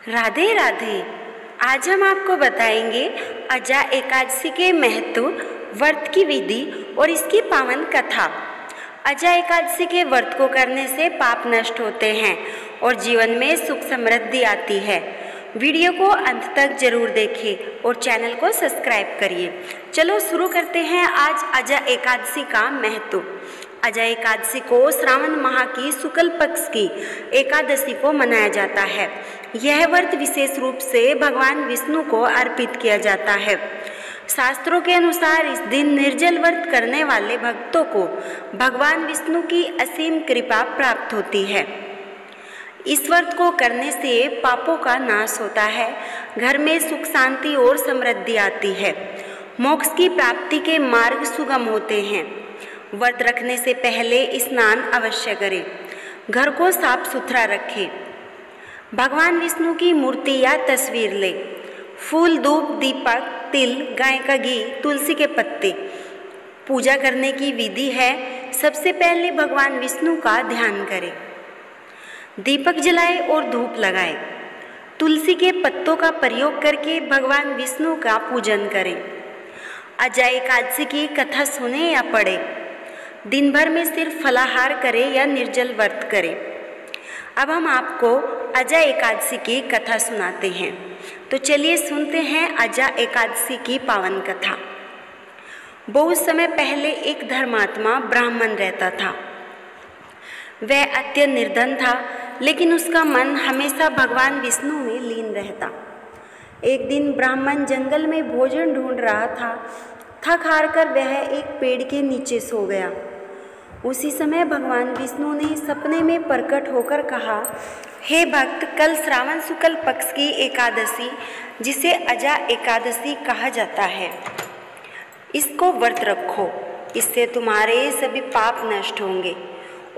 राधे राधे। आज हम आपको बताएंगे अजा एकादशी के महत्व, व्रत की विधि और इसकी पावन कथा। अजा एकादशी के व्रत को करने से पाप नष्ट होते हैं और जीवन में सुख समृद्धि आती है। वीडियो को अंत तक जरूर देखें और चैनल को सब्सक्राइब करिए। चलो शुरू करते हैं आज अजा एकादशी का महत्व। अजा एकादशी को श्रावण माह की शुक्ल पक्ष की एकादशी को मनाया जाता है। यह व्रत विशेष रूप से भगवान विष्णु को अर्पित किया जाता है। शास्त्रों के अनुसार इस दिन निर्जल व्रत करने वाले भक्तों को भगवान विष्णु की असीम कृपा प्राप्त होती है। इस व्रत को करने से पापों का नाश होता है, घर में सुख शांति और समृद्धि आती है, मोक्ष की प्राप्ति के मार्ग सुगम होते हैं। व्रत रखने से पहले स्नान अवश्य करें, घर को साफ सुथरा रखें, भगवान विष्णु की मूर्ति या तस्वीर लें, फूल, धूप, दीपक, तिल, गाय का घी, तुलसी के पत्ते। पूजा करने की विधि है, सबसे पहले भगवान विष्णु का ध्यान करें, दीपक जलाएं और धूप लगाएं। तुलसी के पत्तों का प्रयोग करके भगवान विष्णु का पूजन करें। अजा एकादशी की कथा सुने या पढ़े, दिन भर में सिर्फ फलाहार करें या निर्जल व्रत करें। अब हम आपको अजा एकादशी की कथा सुनाते हैं, तो चलिए सुनते हैं अजा एकादशी की पावन कथा। बहुत समय पहले एक धर्मात्मा ब्राह्मण रहता था। वह अत्यंत निर्धन था, लेकिन उसका मन हमेशा भगवान विष्णु में लीन रहता। एक दिन ब्राह्मण जंगल में भोजन ढूंढ रहा था। थक हार कर वह एक पेड़ के नीचे सो गया। उसी समय भगवान विष्णु ने सपने में प्रकट होकर कहा, हे भक्त, कल श्रावण शुक्ल पक्ष की एकादशी, जिसे अजा एकादशी कहा जाता है, इसको व्रत रखो। इससे तुम्हारे सभी पाप नष्ट होंगे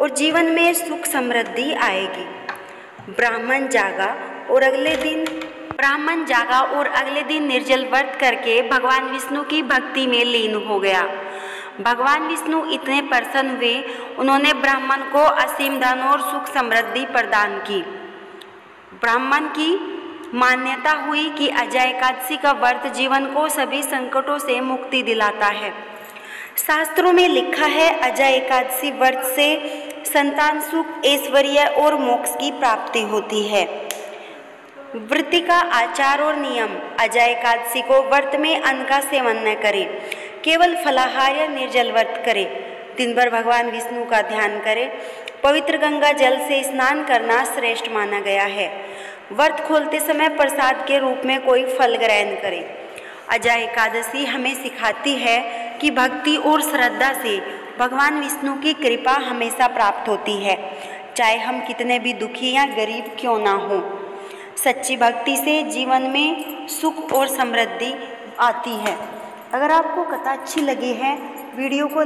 और जीवन में सुख समृद्धि आएगी। ब्राह्मण जागा और अगले दिन निर्जल व्रत करके भगवान विष्णु की भक्ति में लीन हो गया। भगवान विष्णु इतने प्रसन्न हुए, उन्होंने ब्राह्मण को असीम धन और सुख समृद्धि प्रदान की। ब्राह्मण की मान्यता हुई कि अजा एकादशी का व्रत जीवन को सभी संकटों से मुक्ति दिलाता है। शास्त्रों में लिखा है, अजा एकादशी व्रत से संतान सुख, ऐश्वर्य और मोक्ष की प्राप्ति होती है। व्रत का आचार और नियम। अजा एकादशी को व्रत में अन्न का सेवन न करें, केवल फलाहार या निर्जल व्रत करें। दिन भर भगवान विष्णु का ध्यान करें। पवित्र गंगा जल से स्नान करना श्रेष्ठ माना गया है। व्रत खोलते समय प्रसाद के रूप में कोई फल ग्रहण करें। अजा एकादशी हमें सिखाती है कि भक्ति और श्रद्धा से भगवान विष्णु की कृपा हमेशा प्राप्त होती है, चाहे हम कितने भी दुखी या गरीब क्यों ना हों। सच्ची भक्ति से जीवन में सुख और समृद्धि आती है। अगर आपको कथा अच्छी लगी है, वीडियो को